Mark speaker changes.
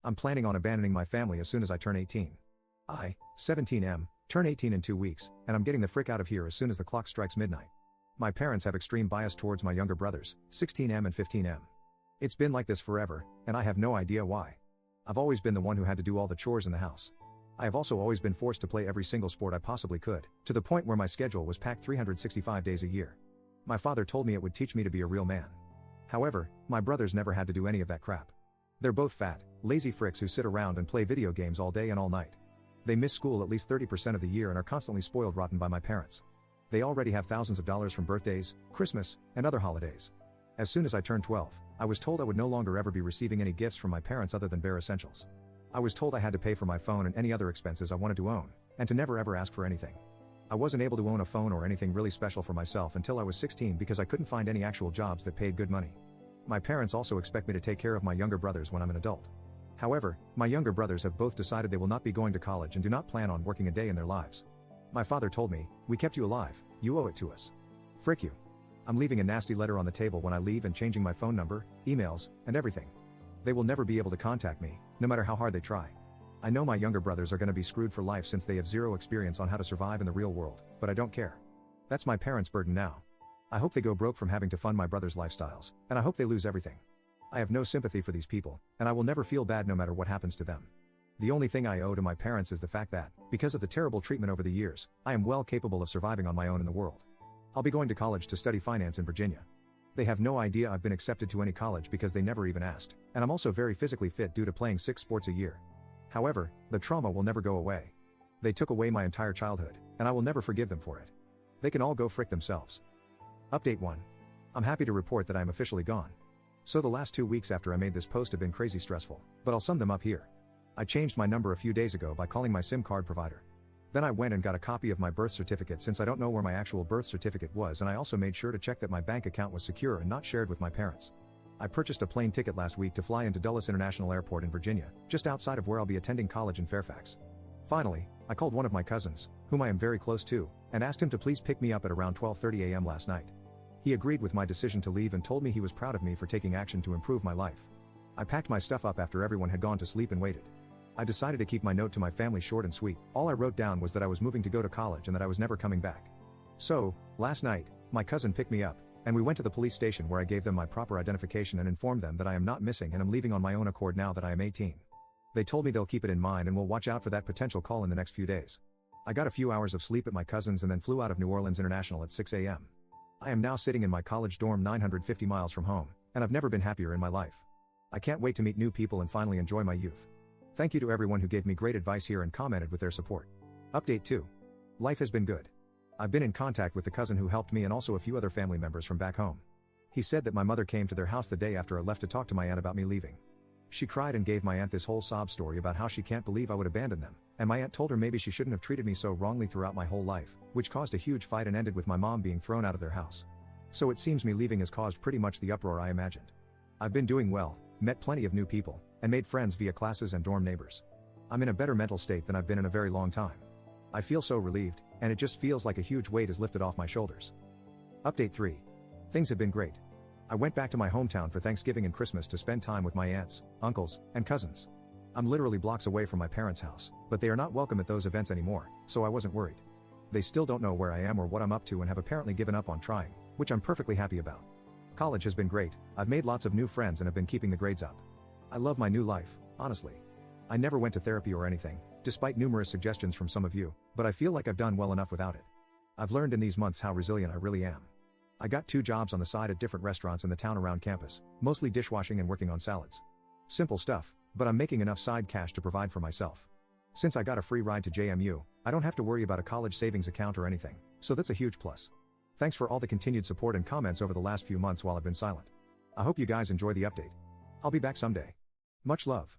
Speaker 1: I'm planning on abandoning my family as soon as I turn 18. 17M, turn 18 in 2 weeks, and I'm getting the frick out of here as soon as the clock strikes midnight. My parents have extreme bias towards my younger brothers, 16M and 15M. It's been like this forever, and I have no idea why. I've always been the one who had to do all the chores in the house. I have also always been forced to play every single sport I possibly could, to the point where my schedule was packed 365 days a year. My father told me it would teach me to be a real man. However, my brothers never had to do any of that crap. They're both fat, lazy fricks who sit around and play video games all day and all night. They miss school at least 30% of the year and are constantly spoiled rotten by my parents. They already have thousands of dollars from birthdays, Christmas, and other holidays. As soon as I turned 12, I was told I would no longer ever be receiving any gifts from my parents other than bare essentials. I was told I had to pay for my phone and any other expenses I wanted to own, and to never ever ask for anything. I wasn't able to own a phone or anything really special for myself until I was 16 because I couldn't find any actual jobs that paid good money. My parents also expect me to take care of my younger brothers when I'm an adult. However, my younger brothers have both decided they will not be going to college and do not plan on working a day in their lives. My father told me, "We kept you alive, you owe it to us. Frick you. I'm leaving a nasty letter on the table when I leave and changing my phone number, emails, and everything. They will never be able to contact me, no matter how hard they try. I know my younger brothers are going to be screwed for life since they have zero experience on how to survive in the real world, but I don't care. That's my parents' burden now. I hope they go broke from having to fund my brothers' lifestyles, and I hope they lose everything. I have no sympathy for these people, and I will never feel bad no matter what happens to them. The only thing I owe to my parents is the fact that, because of the terrible treatment over the years, I am well capable of surviving on my own in the world. I'll be going to college to study finance in Virginia. They have no idea I've been accepted to any college because they never even asked, and I'm also very physically fit due to playing 6 sports a year. However, the trauma will never go away. They took away my entire childhood, and I will never forgive them for it. They can all go frick themselves. Update 1. I'm happy to report that I am officially gone. So the last 2 weeks after I made this post have been crazy stressful, but I'll sum them up here. I changed my number a few days ago by calling my SIM card provider. Then I went and got a copy of my birth certificate since I don't know where my actual birth certificate was, and I also made sure to check that my bank account was secure and not shared with my parents. I purchased a plane ticket last week to fly into Dulles International Airport in Virginia, just outside of where I'll be attending college in Fairfax. Finally, I called one of my cousins, whom I am very close to, and asked him to please pick me up at around 12:30 a.m. last night. He agreed with my decision to leave and told me he was proud of me for taking action to improve my life. I packed my stuff up after everyone had gone to sleep and waited. I decided to keep my note to my family short and sweet. All I wrote down was that I was moving to go to college and that I was never coming back. So, last night, my cousin picked me up, and we went to the police station where I gave them my proper identification and informed them that I am not missing and am leaving on my own accord now that I am 18. They told me they'll keep it in mind and will watch out for that potential call in the next few days. I got a few hours of sleep at my cousin's and then flew out of New Orleans International at 6 a.m. I am now sitting in my college dorm 950 miles from home, and I've never been happier in my life. I can't wait to meet new people and finally enjoy my youth. Thank you to everyone who gave me great advice here and commented with their support. Update 2. Life has been good. I've been in contact with the cousin who helped me and also a few other family members from back home. He said that my mother came to their house the day after I left to talk to my aunt about me leaving. She cried and gave my aunt this whole sob story about how she can't believe I would abandon them, and my aunt told her maybe she shouldn't have treated me so wrongly throughout my whole life, which caused a huge fight and ended with my mom being thrown out of their house. So it seems me leaving has caused pretty much the uproar I imagined. I've been doing well, met plenty of new people, and made friends via classes and dorm neighbors. I'm in a better mental state than I've been in a very long time. I feel so relieved, and it just feels like a huge weight is lifted off my shoulders. Update 3. Things have been great. I went back to my hometown for Thanksgiving and Christmas to spend time with my aunts, uncles, and cousins. I'm literally blocks away from my parents' house, but they are not welcome at those events anymore, so I wasn't worried. They still don't know where I am or what I'm up to and have apparently given up on trying, which I'm perfectly happy about. College has been great, I've made lots of new friends and have been keeping the grades up. I love my new life, honestly. I never went to therapy or anything, despite numerous suggestions from some of you, but I feel like I've done well enough without it. I've learned in these months how resilient I really am. I got 2 jobs on the side at different restaurants in the town around campus, mostly dishwashing and working on salads. Simple stuff, but I'm making enough side cash to provide for myself. Since I got a free ride to JMU, I don't have to worry about a college savings account or anything, so that's a huge plus. Thanks for all the continued support and comments over the last few months while I've been silent. I hope you guys enjoy the update. I'll be back someday. Much love.